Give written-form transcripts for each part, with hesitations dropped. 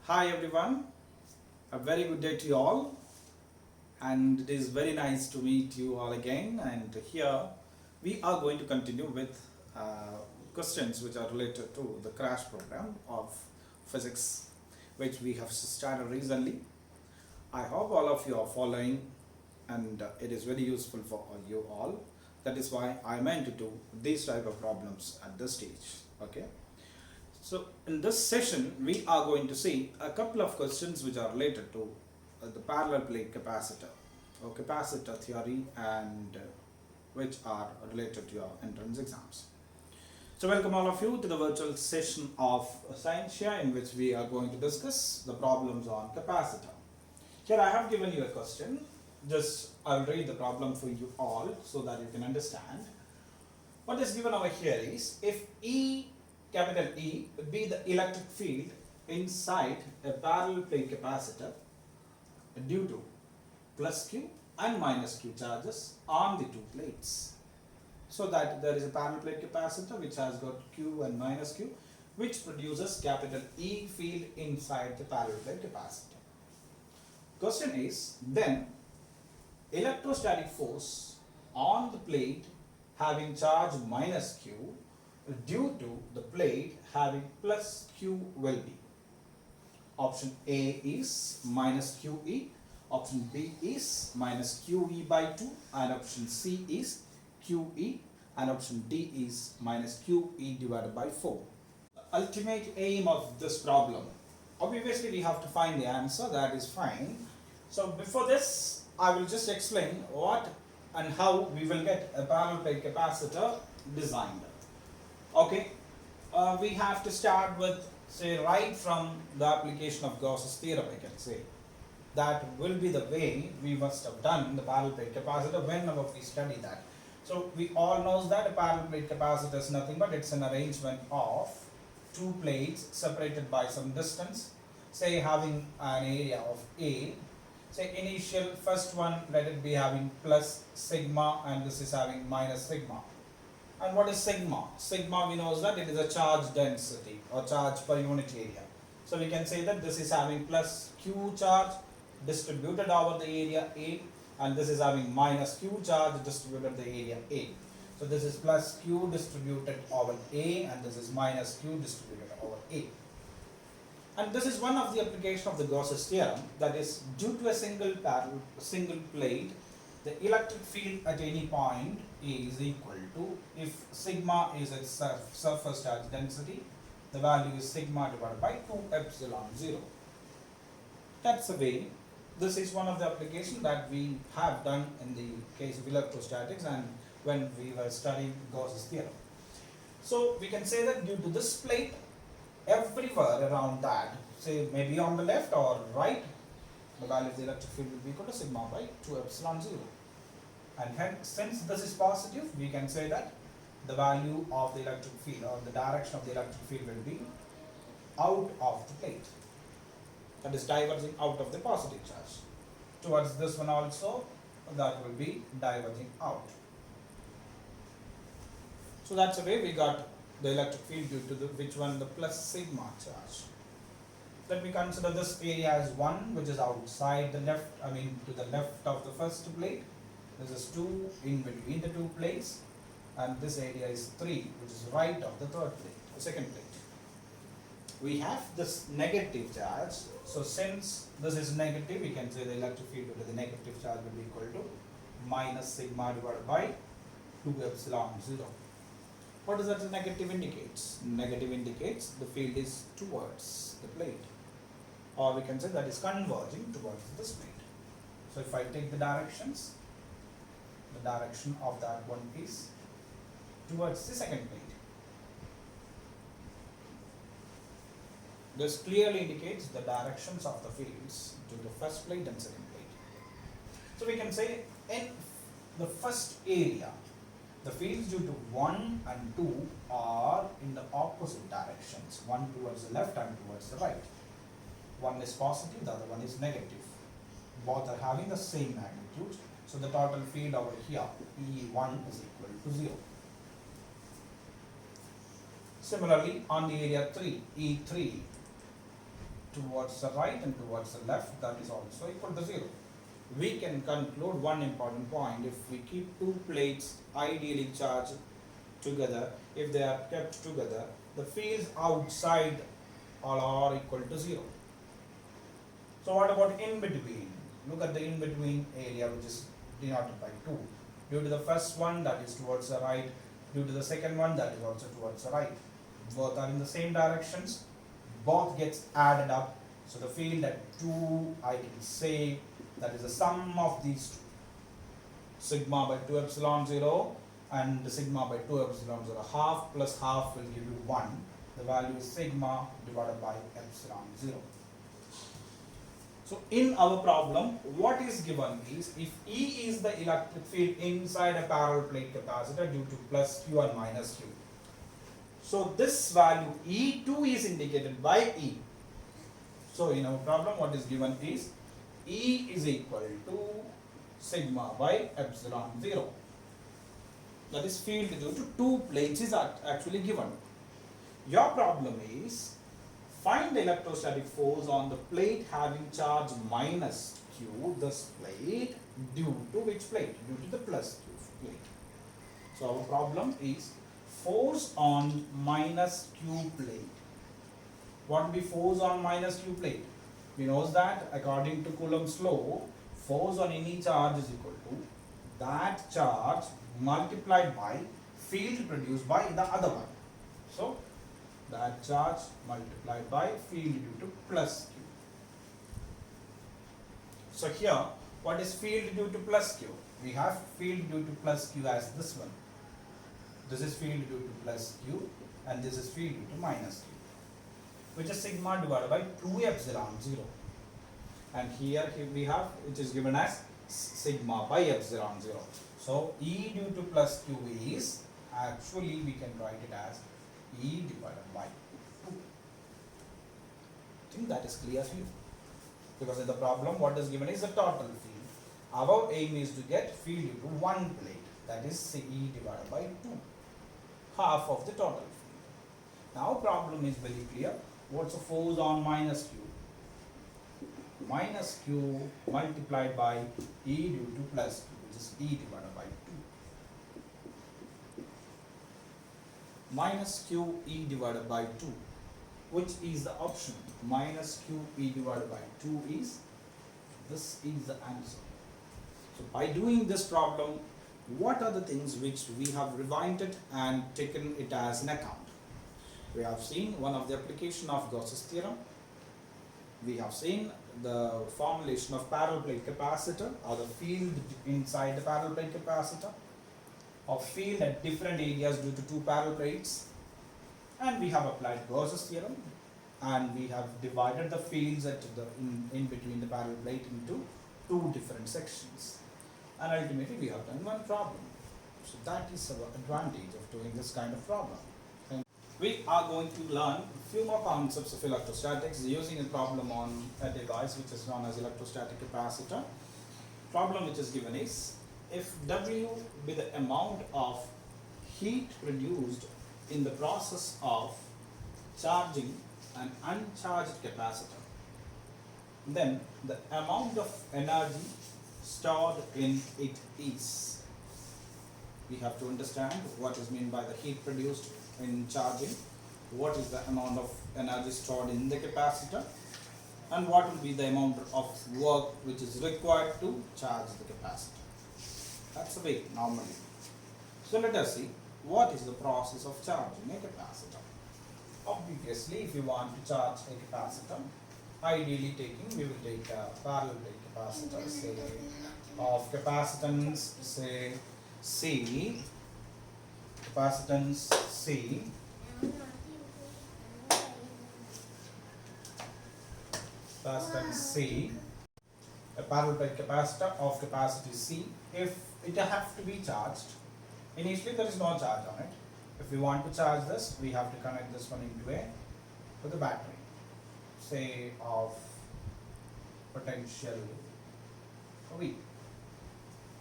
Hi everyone, a very good day to you all, and it is very nice to meet you all again. And here we are going to continue with questions which are related to the crash program of physics, which we have started recently. I hope all of you are following, and it is very useful for you all. That is why I meant to do these type of problems at this stage. Okay. So in this session, we are going to see a couple of questions which are related to the parallel plate capacitor or capacitor theory, and which are related to your entrance exams. So welcome all of you to the virtual session of Science Share, in which we are going to discuss the problems on capacitor. Here I have given you a question. Just I will read the problem for you all so that you can understand. What is given over here is, if capital E be the electric field inside a parallel plate capacitor due to plus Q and minus Q charges on the two plates. So that there is a parallel plate capacitor which has got Q and minus Q, which produces capital E field inside the parallel plate capacitor. Question is, then electrostatic force on the plate having charge minus Q due to the plate having plus Q will be. Option A is minus QE, option B is minus QE by 2, and option C is QE, and option D is minus QE divided by 4. The ultimate aim of this problem, obviously we have to find the answer, that is fine. So before this, I will just explain what and how we will get a parallel plate capacitor designed. Okay, we have to start with, say, right from the application of Gauss's theorem, I can say. That will be the way we must have done the parallel plate capacitor whenever we study that. So we all know that a parallel plate capacitor is nothing but it's an arrangement of two plates separated by some distance, say having an area of A. Say initial first one, let it be having plus sigma, and this is having minus sigma. And what is sigma? Sigma, we know that it is a charge density or charge per unit area. So we can say that this is having plus Q charge distributed over the area A, and this is having minus Q charge distributed the area A. So this is plus Q distributed over A, and this is minus Q distributed over A. And this is one of the application of the Gauss's theorem, that is, due to a single plate, the electric field at any point is equal to, if sigma is its surface charge density, the value is sigma divided by 2 epsilon 0. That's the way. This is one of the applications that we have done in the case of electrostatics and when we were studying Gauss's theorem. So we can say that due to this plate, everywhere around that, say maybe on the left or right, the value of the electric field will be equal to sigma by 2 epsilon 0. And hence, since this is positive, we can say that the value of the electric field or the direction of the electric field will be out of the plate. That is diverging out of the positive charge. Towards this one also, that will be diverging out. So that's the way we got the electric field due to which one, the plus sigma charge. Let me consider this area as 1, which is outside the left, to the left of the first plate. This is 2 in between the two plates, and this area is 3, which is right of the third plate, the second plate. We have this negative charge, so since this is negative, we can say the electric field due to the negative charge will be equal to minus sigma divided by 2 epsilon 0. What does that negative indicates? Negative indicates the field is towards the plate, or we can say that is converging towards this plate. So if I take the directions, the direction of that one is towards the second plate. This clearly indicates the directions of the fields to the first plate and second plate. So we can say in the first area, the fields due to 1 and 2 are in the opposite directions, one towards the left and towards the right. One is positive, the other one is negative. Both are having the same magnitude, so the total field over here, E1 is equal to 0. Similarly, on the area 3, E3, towards the right and towards the left, that is also equal to 0. We can conclude one important point: if we keep two plates ideally charged together, if they are kept together, the fields outside all are equal to 0. So what about in between? Look at the in between area, which is denoted by 2. Due to the first one, that is towards the right. Due to the second one, that is also towards the right. Both are in the same directions. Both gets added up. So the field at 2, I can say that is the sum of these two. Sigma by 2 epsilon 0 and sigma by 2 epsilon 0. Half plus half will give you 1. The value is sigma divided by epsilon 0. So in our problem, what is given is, if E is the electric field inside a parallel plate capacitor due to plus Q and minus Q. So this value E2 is indicated by E. So in our problem, what is given is E is equal to sigma by epsilon 0. That is field due to two plates is actually given. Your problem is, find the electrostatic force on the plate having charge minus Q, this plate, due to which plate? Due to the plus Q plate. So our problem is force on minus Q plate. What will be force on minus Q plate? We know that according to Coulomb's law, force on any charge is equal to that charge multiplied by field produced by the other one. So that charge multiplied by field due to plus Q. So here, what is field due to plus Q? We have field due to plus Q as this one. This is field due to plus Q and this is field due to minus Q, which is sigma divided by 2 epsilon 0. And here we have, which is given as sigma by epsilon 0. So E due to plus Q is, actually we can write it as E divided by 2. I think that is clear to you. Because in the problem, what is given is the total field. Our aim is to get field due to one plate, that is E divided by 2, half of the total field. Now problem is very clear. What's the force on minus Q? Minus Q multiplied by E due to plus Q, which is E divided by 2. Minus Q E divided by 2. Which is the option? Minus Q E divided by 2 is, this is the answer. So by doing this problem, what are the things which we have rewinded and taken it as an account? We have seen one of the application of Gauss's theorem. We have seen the formulation of parallel plate capacitor, or the field inside the parallel plate capacitor, of field at different areas due to two parallel plates. And we have applied Gauss's theorem, and we have divided the fields at the in between the parallel plate into two different sections. And ultimately we have done one problem. So that is our advantage of doing this kind of problem. We are going to learn a few more concepts of electrostatics using a problem on a device which is known as electrostatic capacitor. Problem which is given is, if W be the amount of heat produced in the process of charging an uncharged capacitor, then the amount of energy stored in it is. We have to understand what is meant by the heat produced in charging, what is the amount of energy stored in the capacitor, and what will be the amount of work which is required to charge the capacitor. That's the way normally. So let us see what is the process of charging a capacitor. Obviously, if you want to charge a capacitor, ideally we will take a parallel plate capacitor, say of capacitance, say C, capacitance C, capacitance C, a parallel plate capacitor of capacity C. If it has to be charged, initially there is no charge on it. If we want to charge this, we have to connect this one into the battery, say of potential V.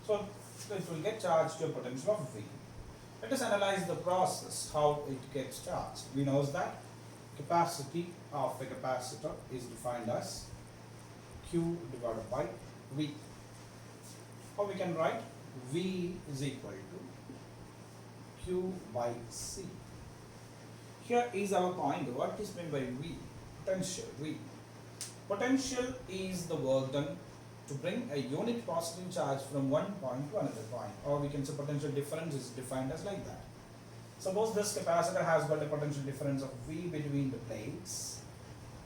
So it will get charged to a potential of V. Let us analyze the process, how it gets charged. We know that capacity of a capacitor is defined as Q divided by V. Or we can write V is equal to Q by C. Here is our point. What is meant by V? Potential. V. Potential is the work done to bring a unit positive charge from one point to another point. Or we can say potential difference is defined as like that. Suppose this capacitor has got a potential difference of V between the plates.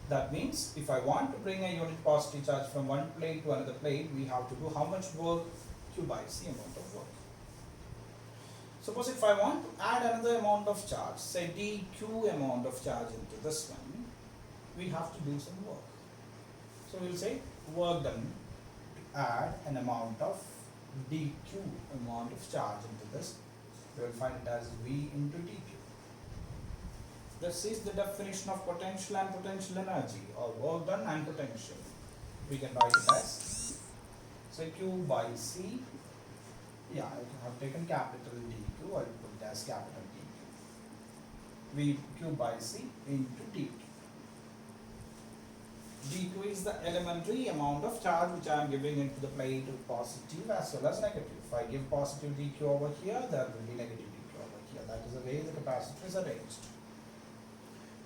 That means if I want to bring a unit positive charge from one plate to another plate, we have to do how much work? Q by C amount of work. Suppose if I want to add another amount of charge, say dq amount of charge into this one, we have to do some work. So we will say work done to add an amount of dq amount of charge into this. We will find it as V into dq. This is the definition of potential and potential energy, or work done and potential. We can write it as, say, Q by C. Yeah, I have taken capital dq, I will put it as capital dq. V Q by C into dq. dq is the elementary amount of charge which I am giving into the plate with positive as well as negative. If I give positive dq over here, there will be negative dq over here. That is the way the capacitor is arranged.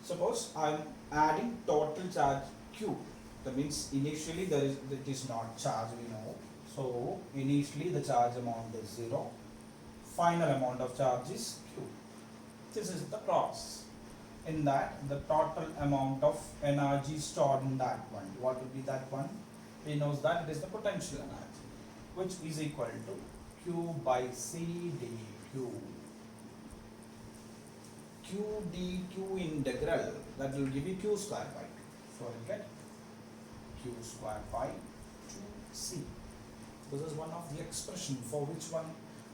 Suppose I am adding total charge Q. That means initially it is not charge, we know. So initially the charge amount is 0. Final amount of charge is Q. This is the process. In that, the total amount of energy stored in that one. What will be that one? We know that it is the potential energy, which is equal to Q by C dQ. Q dQ integral, that will give you Q square by 2. So we get Q square by 2C. This is one of the expression for which one?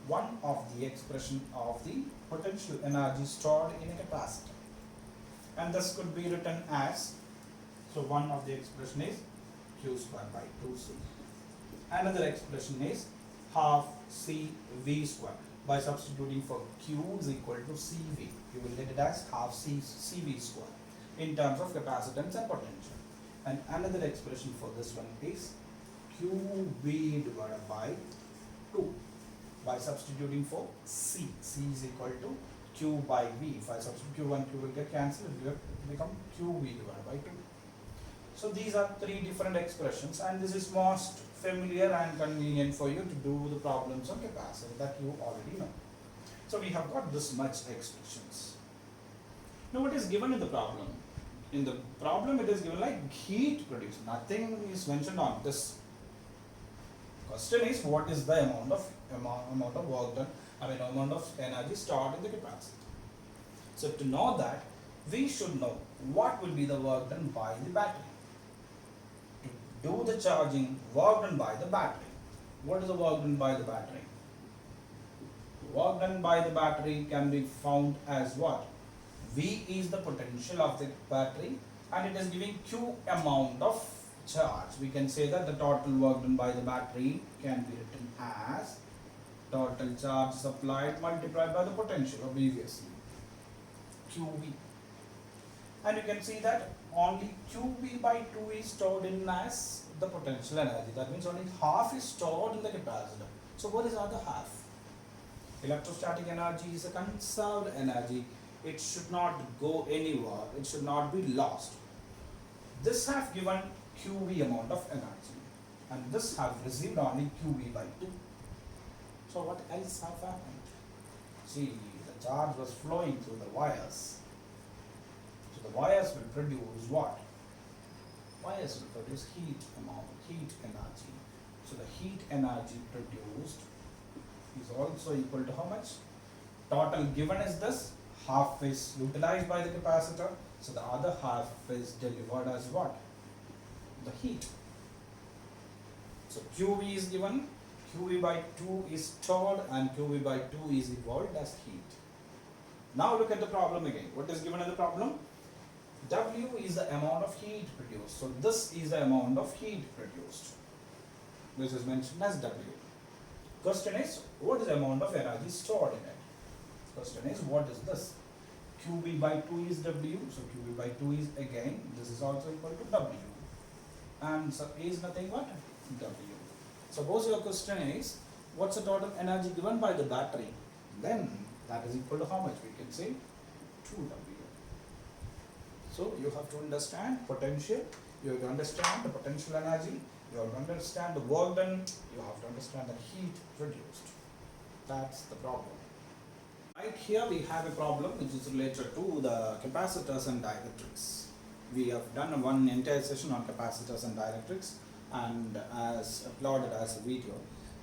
One of the expression of the potential energy stored in a capacitor. And this could be written as, so one of the expression is Q square by 2C. Another expression is half CV square. By substituting for Q is equal to CV, you will get it as half CV square in terms of capacitance and potential. And another expression for this one is QV divided by 2. By substituting for C is equal to Q by V. If I substitute Q1, Q will get cancelled, it will become QV divided by 2. So these are three different expressions, and this is most familiar and convenient for you to do the problems on capacitor that you already know. So we have got this much expressions. Now what is given in the problem? In the problem it is given like heat produced. Nothing is mentioned on this. Question is what is the amount of work done, amount of energy stored in the capacitor. So to know that, we should know what will be the work done by the battery. To do the charging, work done by the battery. What is the work done by the battery? Work done by the battery can be found as what? V is the potential of the battery, and it is giving Q amount of charge. We can say that the total work done by the battery can be written as total charge supplied multiplied by the potential, obviously, QV. And you can see that only QV by 2 is stored in as the potential energy. That means only half is stored in the capacitor. So what is the other half? Electrostatic energy is a conserved energy. It should not go anywhere. It should not be lost. This have given QV amount of energy, and this have received only QV by 2. So what else have happened? See, the charge was flowing through the wires. So the wires will produce what? Wires will produce heat energy. So the heat energy produced is also equal to how much? Total given is this, half is utilized by the capacitor, so the other half is delivered as what? The heat. So QV is given, QV by 2 is stored, and QV by 2 is evolved as heat. Now look at the problem again. What is given in the problem? W is the amount of heat produced. So this is the amount of heat produced. This is mentioned as W. Question is, what is the amount of energy stored in it? Question is, what is this? QB by 2 is W, so QB by 2 is again, this is also equal to W. And so A is nothing but W. Suppose your question is, what's the total energy given by the battery? Then that is equal to how much? We can say 2W. So you have to understand potential, you have to understand the potential energy, you have to understand the work done, you have to understand the heat produced. That's the problem. Right here we have a problem which is related to the capacitors and dielectrics. We have done one entire session on capacitors and dielectrics, and as uploaded as a video.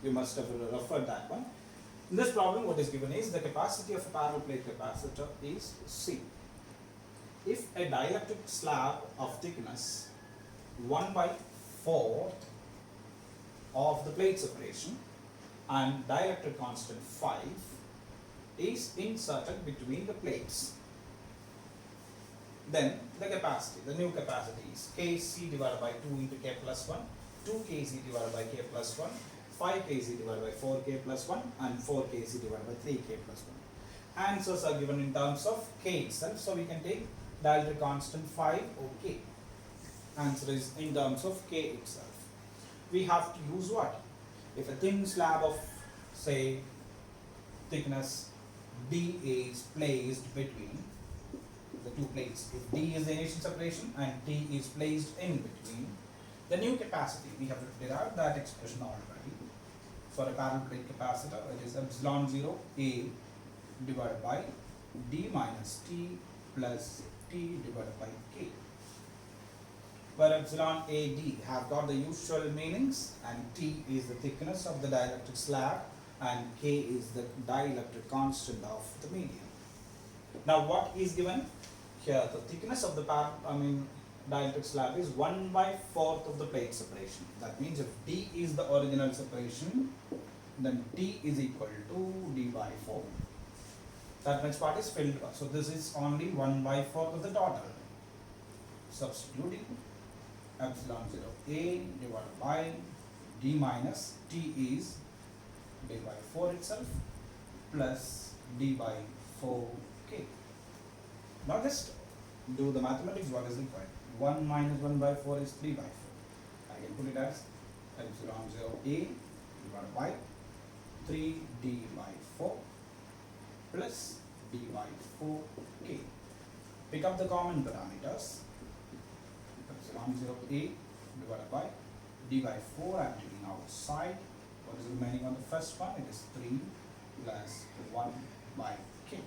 You must have referred that one. In this problem, what is given is the capacity of a parallel plate capacitor is C. If a dielectric slab of thickness 1/4 of the plate separation and dielectric constant 5 is inserted between the plates, then the capacity, the new capacity is Kc divided by 2 into K plus 1, 2 Kc divided by K plus 1, 5 Kc divided by 4K plus 1, and 4 Kc divided by 3K plus 1. Answers are given in terms of K itself, so we can take dielectric constant 5 or K. Answer is in terms of K itself. We have to use what? If a thin slab of, say, thickness D is placed between the two plates, if D is the initial separation and T is placed in between, the new capacity, we have derived that expression already. For a parallel plate capacitor, it is epsilon 0 A divided by D minus T plus T divided by K, where epsilon AD have got the usual meanings, and T is the thickness of the dielectric slab and K is the dielectric constant of the medium. Now what is given here? The thickness of the dielectric slab is 1/4 of the plate separation. That means if D is the original separation, then T is equal to D by 4. That much part is filled up. So this is only 1/4 of the total. Substituting epsilon 0 A divided by D minus T is D by 4 itself plus D by 4K. Now just do the mathematics. What is required? 1 minus 1/4 is 3/4. I can put it as epsilon 0 A divided by 3D by 4 plus D by 4K. Pick up the common parameters. Epsilon 0 A divided by D by 4, I am taking outside. What is remaining on the first one? It is 3 plus 1 by K.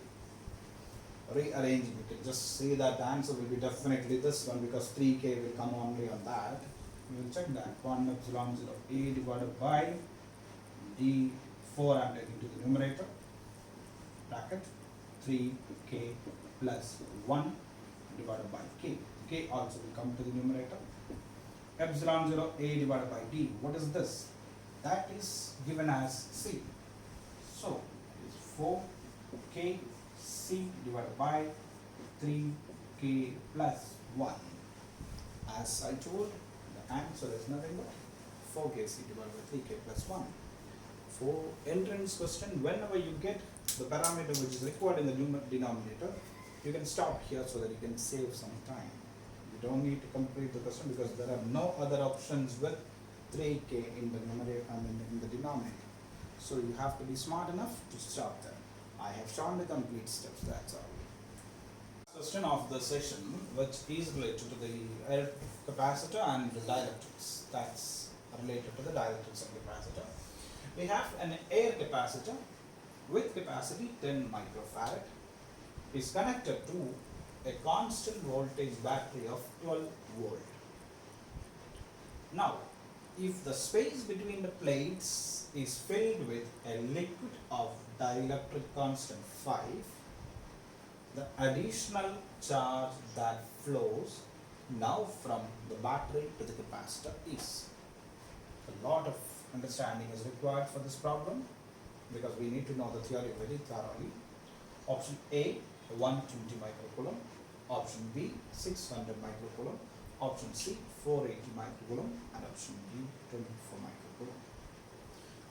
Rearranging it, just say that the answer will be definitely this one, because 3K will come only on that. We will check that. 1 epsilon 0 A divided by D4, I am taking to the numerator, bracket 3K plus 1 divided by K. K also will come to the numerator. Epsilon 0 A divided by D. What is this? That is given as C. So it is 4K C divided by 3K plus 1. As I told, the answer is nothing but 4K C divided by 3K plus 1. For entrance question, whenever you get the parameter which is required in the denominator, you can stop here so that you can save some time. You don't need to complete the question because there are no other options with 3K in the numerator in the denominator. So you have to be smart enough to stop there. I have shown the complete steps, that's all. Question of the session, which is related to the capacitor and the dielectrics. That's related to the dielectrics and capacitor. We have an air capacitor with capacity 10 microfarad. Is connected to a constant voltage battery of 12 volt. Now, if the space between the plates is filled with a liquid of dielectric constant 5, the additional charge that flows now from the battery to the capacitor is. A lot of understanding is required for this problem because we need to know the theory very thoroughly. Option A, 120 microcoulomb. Option B, 600 microcoulomb. Option C, 480 microcoulomb. And option D, 24 microcoulomb.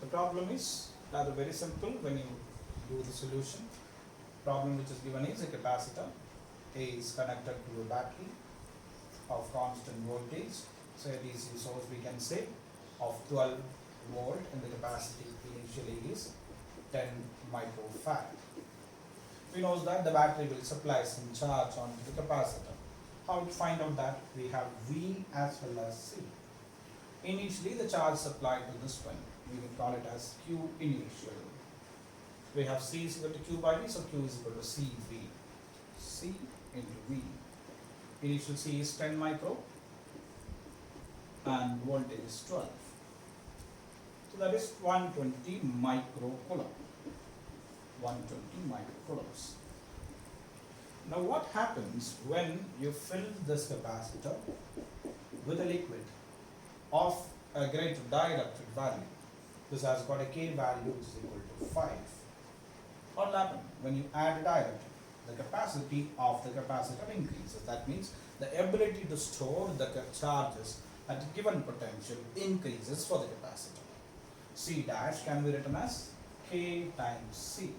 The problem is rather very simple when you do the solution. problem which is given is a capacitor is connected to a battery of constant voltage. So a DC source we can say of 12 volt and the capacity initially is 10 microfarad. We know that the battery will supply some charge onto the capacitor. How to find out that? We have V as well as C. Initially the charge supplied to this one, we will call it as Q initial. We have C is equal to Q by V, so Q is equal to CV. C into V. Initial C is 10 micro and voltage is 12. So that is 120 microcoulomb. 120 microcoulombs. Now what happens when you fill this capacitor with a liquid of a greater dielectric value? This has got a K value which is equal to 5. What will happen when you add a dielectric? The capacity of the capacitor increases. That means the ability to store the charges at a given potential increases for the capacitor. C dash can be written as K times C,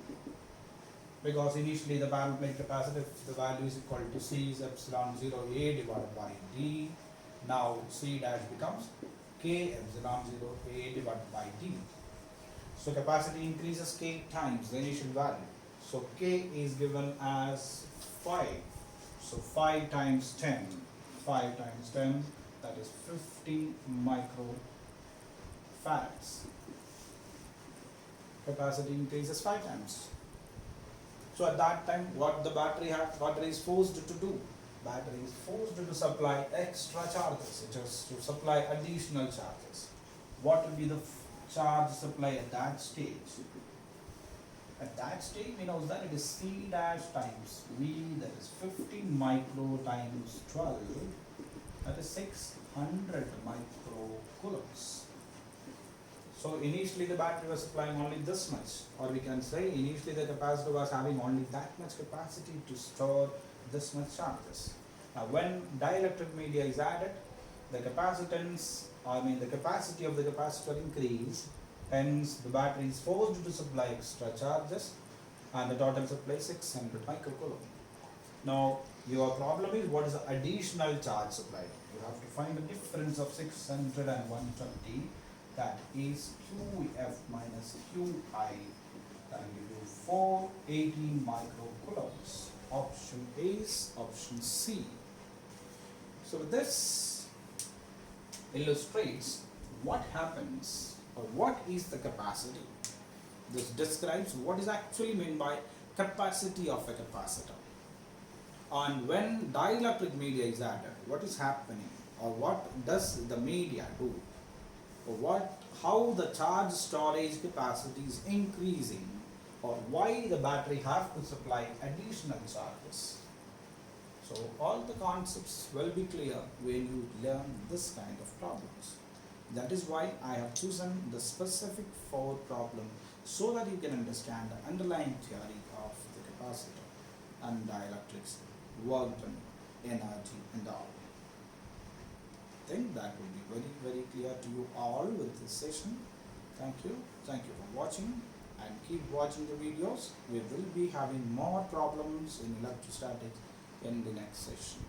because initially the parallel plate capacitor, the value is equal to C is epsilon 0 A divided by D. Now C dash becomes K epsilon 0 A divided by D. So capacity increases K times the initial value. So K is given as 5. So 5 times 10. 5 times 10, that is 50 microfarads. Capacity increases 5 times. So at that time, what the battery is forced to do? Battery is forced to supply extra charges. It is to supply additional charges. What will be the charge supply at that stage? At that stage, we know that it is C dash times V, that is 50 micro times 12, that is 600 microcoulombs. So initially the battery was supplying only this much, or we can say initially the capacitor was having only that much capacity to store this much charges. Now when dielectric media is added, the capacitance, the capacity of the capacitor increase, hence the battery is forced to supply extra charges and the total supply is 600 microcoulomb. Now your problem is what is the additional charge supplied. You have to find the difference of 600 and 120. That is QF minus QI, that will give you 480 microcoulombs. Option A is option C. So this illustrates what happens or what is the capacity. This describes what is actually meant by capacity of a capacitor. And when dielectric media is added, what is happening or what does the media do? How the charge storage capacity is increasing, or why the battery have to supply additional charges. So all the concepts will be clear when you learn this kind of problems. That is why I have chosen the specific 4 problem so that you can understand the underlying theory of the capacitor and dielectrics, work done, energy and all. I think that will be very, very clear to you all with this session. Thank you for watching and keep watching the videos. We will be having more problems in electrostatic in the next session.